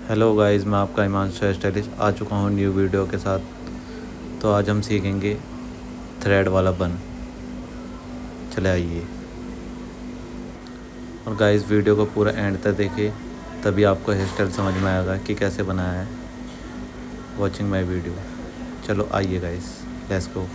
Hello guys, मैं आपका Himanshu hairstylist आ चुका हूँ न्यू वीडियो के साथ। तो आज हम सीखेंगे थ्रेड वाला बन। चले आइए। और गाइस, वीडियो को पूरा एंड तक देखिए, तभी आपको हेयर स्टाइल समझ में आएगा कि कैसे बनाया है। Watching my video. चलो आइए गाइस, लेट्स गो।